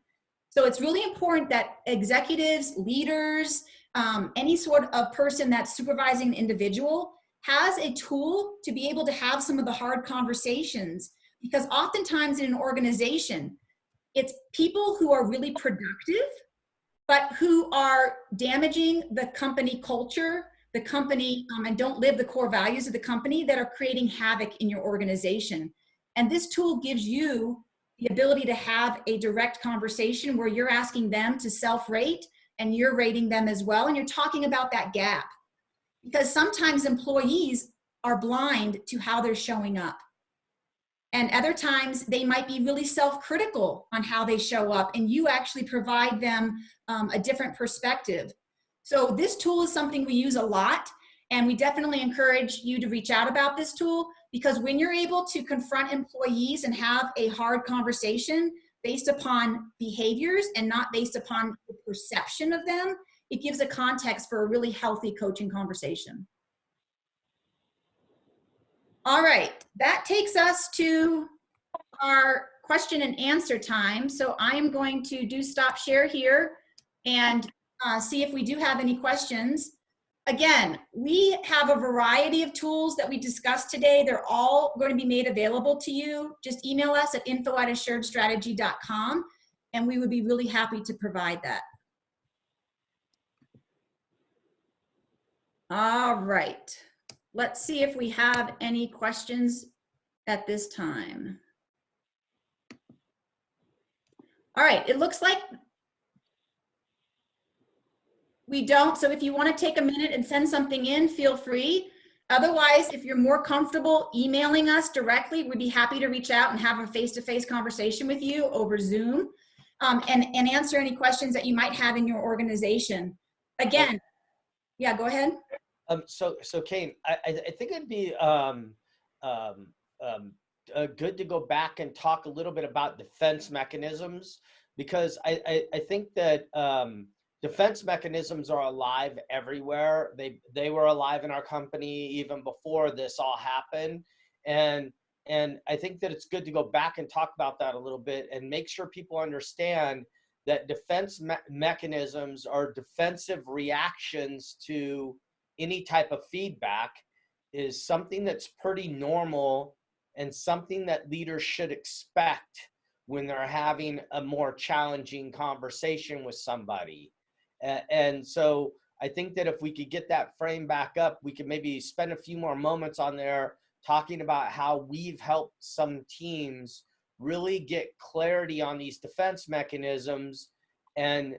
So it's really important that executives, leaders, any sort of person that's supervising an individual has a tool to be able to have some of the hard conversations, because oftentimes in an organization, it's people who are really productive, but who are damaging the company culture, the company, and don't live the core values of the company, that are creating havoc in your organization. And this tool gives you the ability to have a direct conversation where you're asking them to self-rate and you're rating them as well. And you're talking about that gap, because sometimes employees are blind to how they're showing up. And other times they might be really self-critical on how they show up, and you actually provide them a different perspective. So this tool is something we use a lot, and we definitely encourage you to reach out about this tool, because when you're able to confront employees and have a hard conversation based upon behaviors and not based upon the perception of them, it gives a context for a really healthy coaching conversation. All right, that takes us to our question and answer time. So I am going to do stop share here and see if we do have any questions. Again, we have a variety of tools that we discussed today. They're all going to be made available to you. Just email us at info@assuredstrategy.com, and we would be really happy to provide that. All right. Let's see if we have any questions at this time. All right, it looks like we don't. So if you want to take a minute and send something in, feel free. Otherwise, if you're more comfortable emailing us directly, we'd be happy to reach out and have a face-to-face conversation with you over Zoom, and answer any questions that you might have in your organization. Again, yeah, go ahead. So Kane, I think it'd be good to go back and talk a little bit about defense mechanisms, because I think that defense mechanisms are alive everywhere. They were alive in our company even before this all happened, and I think that it's good to go back and talk about that a little bit and make sure people understand that defense mechanisms are defensive reactions to any type of feedback, is something that's pretty normal and something that leaders should expect when they're having a more challenging conversation with somebody. And so I think that if we could get that frame back up, we could maybe spend a few more moments on there talking about how we've helped some teams really get clarity on these defense mechanisms, and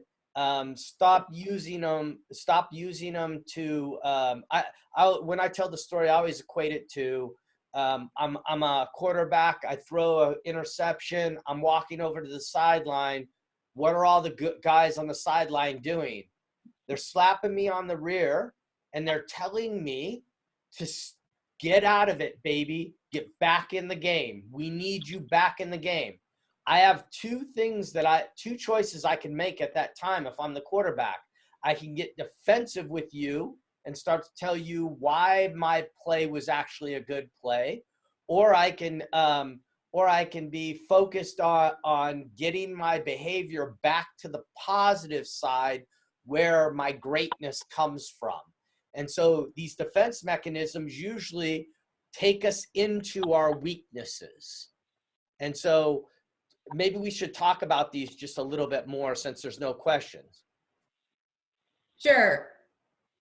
stop using them to, when I tell the story, I always equate it to, I'm a quarterback, I throw an interception, I'm walking over to the sideline. What are all the good guys on the sideline doing? They're slapping me on the rear, and they're telling me to get out of it, baby. Get back in the game. We need you back in the game. I have two choices I can make at that time. If I'm the quarterback, I can get defensive with you and start to tell you why my play was actually a good play, or I can be focused on getting my behavior back to the positive side where my greatness comes from. And so these defense mechanisms usually take us into our weaknesses. And so maybe we should talk about these just a little bit more, since there's no questions. Sure.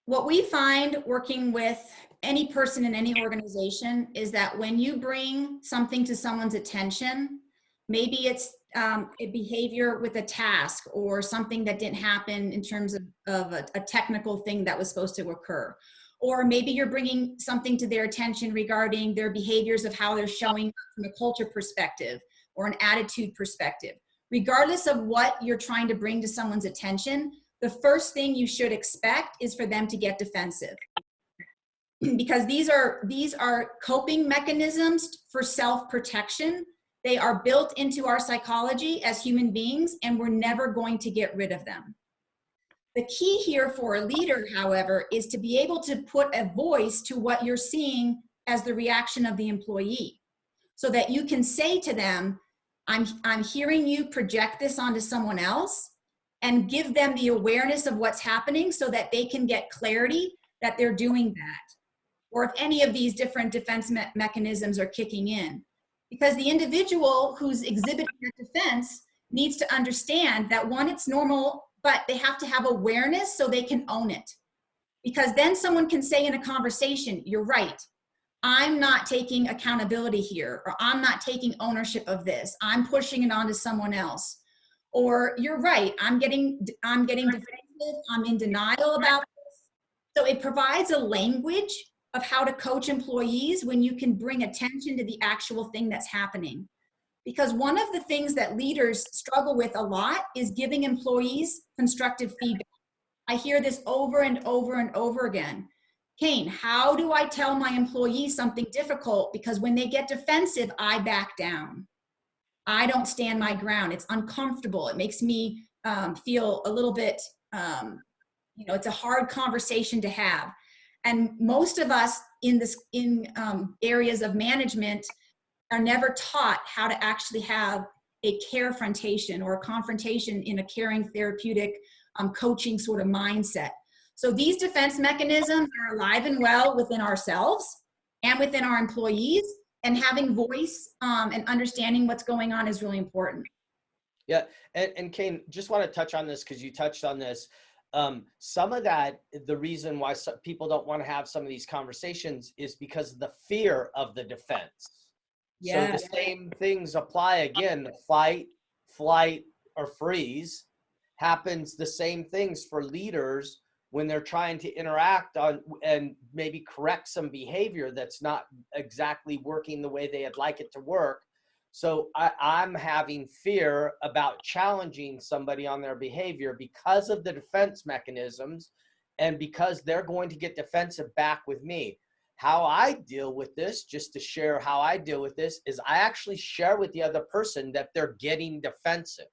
What we find working with any person in any organization is that when you bring something to someone's attention, maybe it's a behavior with a task or something that didn't happen in terms of a technical thing that was supposed to occur. Or maybe you're bringing something to their attention regarding their behaviors of how they're showing up from a culture perspective or an attitude perspective. Regardless of what you're trying to bring to someone's attention, the first thing you should expect is for them to get defensive. Because these are coping mechanisms for self-protection. They are built into our psychology as human beings, and we're never going to get rid of them. The key here for a leader, however, is to be able to put a voice to what you're seeing as the reaction of the employee, so that you can say to them, I'm hearing you project this onto someone else, and give them the awareness of what's happening so that they can get clarity that they're doing that. Or if any of these different defense mechanisms are kicking in. Because the individual who's exhibiting that defense needs to understand that, one, it's normal, but they have to have awareness so they can own it. Because then someone can say in a conversation, you're right, I'm not taking accountability here, or I'm not taking ownership of this, I'm pushing it onto someone else. Or you're right, I'm getting defensive, I'm in denial about this. So it provides a language of how to coach employees when you can bring attention to the actual thing that's happening. Because one of the things that leaders struggle with a lot is giving employees constructive feedback. I hear this over and over and over again. Kane, how do I tell my employees something difficult? Because when they get defensive, I back down. I don't stand my ground. It's uncomfortable. It makes me feel a little bit, it's a hard conversation to have. And most of us in areas of management are never taught how to actually have a carefrontation or a confrontation in a caring, therapeutic, coaching sort of mindset. So these defense mechanisms are alive and well within ourselves and within our employees, and having voice and understanding what's going on is really important. Yeah, and Kane, just want to touch on this because you touched on this. Some of that, the reason why people don't want to have some of these conversations is because of the fear of the defense. Yeah. So the same things apply again, fight, flight, or freeze happens the same things for leaders when they're trying to interact on and maybe correct some behavior that's not exactly working the way they'd like it to work. So I'm having fear about challenging somebody on their behavior because of the defense mechanisms and because they're going to get defensive back with me. How I deal with this, just to share how I deal with this, is I actually share with the other person that they're getting defensive.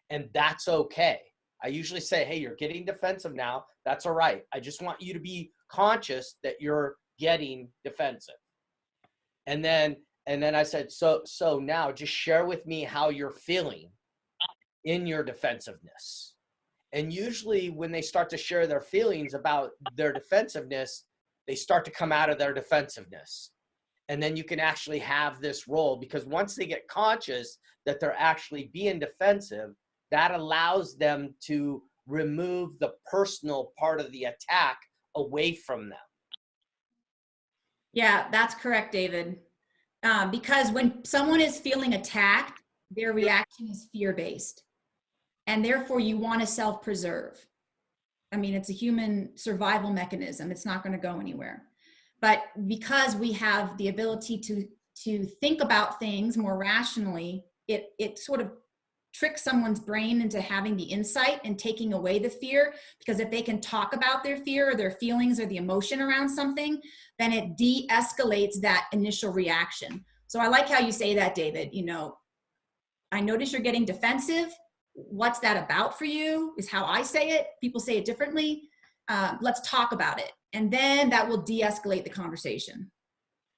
And that's okay. I usually say, hey, you're getting defensive now. That's all right. I just want you to be conscious that you're getting defensive. And then I said, so now just share with me how you're feeling in your defensiveness. And usually when they start to share their feelings about their defensiveness, they start to come out of their defensiveness. And then you can actually have this role, because once they get conscious that they're actually being defensive, that allows them to remove the personal part of the attack away from them. Yeah, that's correct, David. Because when someone is feeling attacked, their reaction is fear-based. And therefore you want to self-preserve. I mean, it's a human survival mechanism. It's not going to go anywhere. But because we have the ability to think about things more rationally, it sort of tricks someone's brain into having the insight and taking away the fear. Because if they can talk about their fear or their feelings or the emotion around something, then it de-escalates that initial reaction. So I like how you say that, David. I notice you're getting defensive. What's that about for you is how I say it. People say it differently. Let's talk about it. And then that will de-escalate the conversation.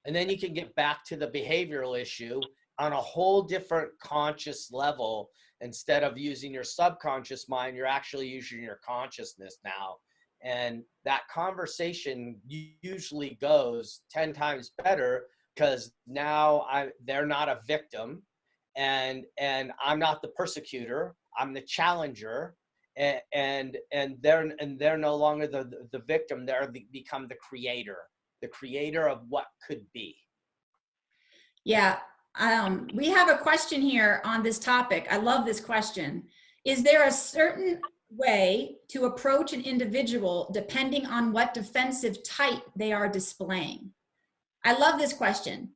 And then you can get back to the behavioral issue on a whole different conscious level. Instead of using your subconscious mind, you're actually using your consciousness now. And that conversation usually goes 10 times better because now they're not a victim and I'm not the persecutor. I'm the challenger, and they're no longer the victim. Become the creator of what could be. Yeah, We have a question here on this topic. I love this question. Is there a certain way to approach an individual depending on what defensive type they are displaying? I love this question.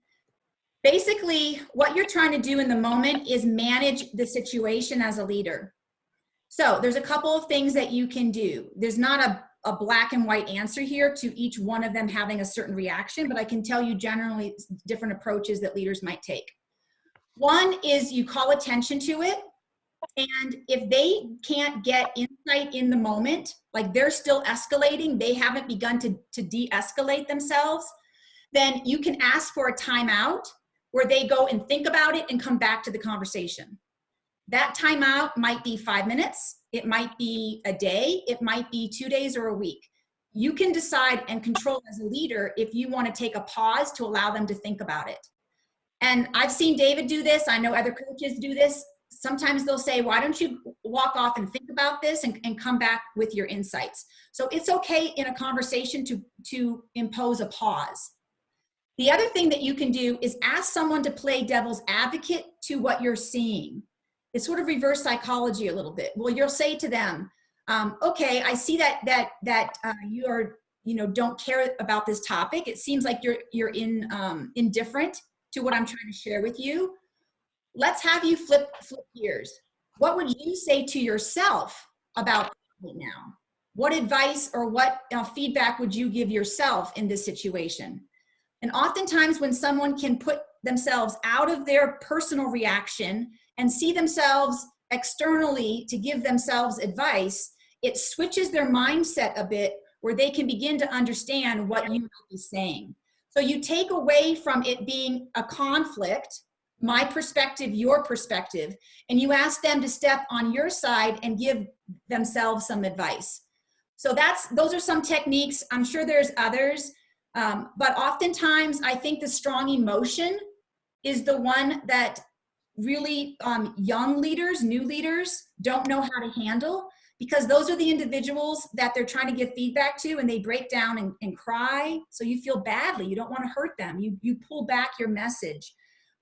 Basically, what you're trying to do in the moment is manage the situation as a leader. So there's a couple of things that you can do. There's not a black and white answer here to each one of them having a certain reaction, but I can tell you generally different approaches that leaders might take. One is you call attention to it. And if they can't get insight in the moment, like they're still escalating, they haven't begun to de-escalate themselves, then you can ask for a timeout where they go and think about it and come back to the conversation. That timeout might be 5 minutes, it might be a day, it might be 2 days or a week. You can decide and control as a leader if you want to take a pause to allow them to think about it. And I've seen David do this, I know other coaches do this. Sometimes they'll say, why don't you walk off and think about this and come back with your insights. So it's okay in a conversation to impose a pause. The other thing that you can do is ask someone to play devil's advocate to what you're seeing. It's sort of reverse psychology a little bit. Well, you'll say to them, okay, I see that you are, don't care about this topic. It seems like you're indifferent to what I'm trying to share with you. Let's have you flip gears. What would you say to yourself about right now? What advice or what feedback would you give yourself in this situation? And oftentimes when someone can put themselves out of their personal reaction and see themselves externally to give themselves advice, it switches their mindset a bit where they can begin to understand what you might be saying. So you take away from it being a conflict, my perspective, your perspective, and you ask them to step on your side and give themselves some advice. So those are some techniques. I'm sure there's others, but oftentimes I think the strong emotion is the one that really young leaders, new leaders don't know how to handle, because those are the individuals that they're trying to give feedback to and they break down and cry. So you feel badly, you don't want to hurt them. You pull back your message.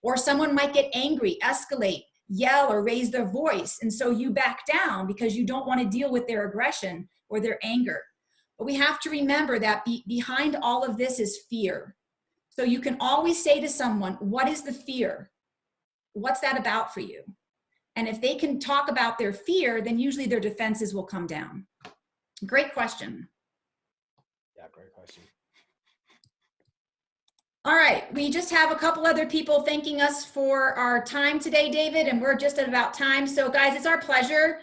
Or someone might get angry, escalate, yell, or raise their voice. And so you back down because you don't want to deal with their aggression or their anger. But we have to remember that behind all of this is fear. So you can always say to someone, what is the fear? What's that about for you? And if they can talk about their fear, then usually their defenses will come down. Great question. Yeah, great question. All right, we just have a couple other people thanking us for our time today, David, and we're just at about time. So guys, it's our pleasure.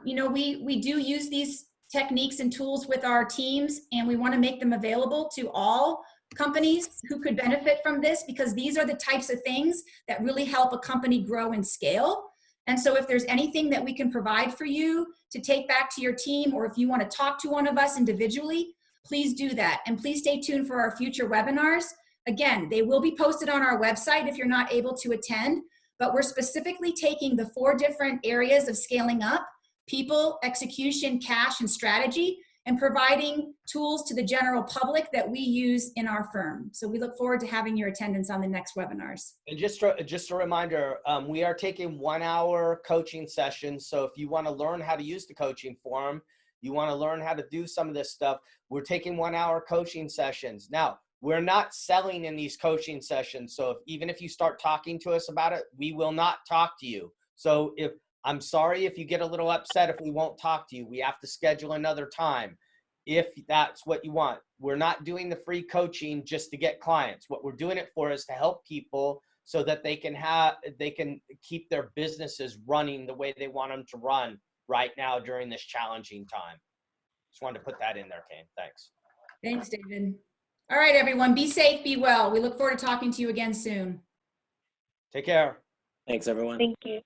We do use these techniques and tools with our teams, and we want to make them available to all companies who could benefit from this, because these are the types of things that really help a company grow and scale. And so if there's anything that we can provide for you to take back to your team, or if you want to talk to one of us individually, please do that. And please stay tuned for our future webinars. Again, they will be posted on our website if you're not able to attend, but we're specifically taking the 4 different areas of scaling up: people, execution, cash, and strategy, and providing tools to the general public that we use in our firm. So we look forward to having your attendance on the next webinars. And just a reminder, we are taking 1-hour coaching sessions. So if you want to learn how to use the coaching forum, you want to learn how to do some of this stuff, we're taking 1-hour coaching sessions. Now, we're not selling in these coaching sessions. So even if you start talking to us about it, we will not talk to you. So I'm sorry if you get a little upset if we won't talk to you. We have to schedule another time if that's what you want. We're not doing the free coaching just to get clients. What we're doing it for is to help people so that they can keep their businesses running the way they want them to run right now during this challenging time. Just wanted to put that in there, Kane. Thanks. Thanks, David. All right, everyone, be safe, be well. We look forward to talking to you again soon. Take care. Thanks, everyone. Thank you.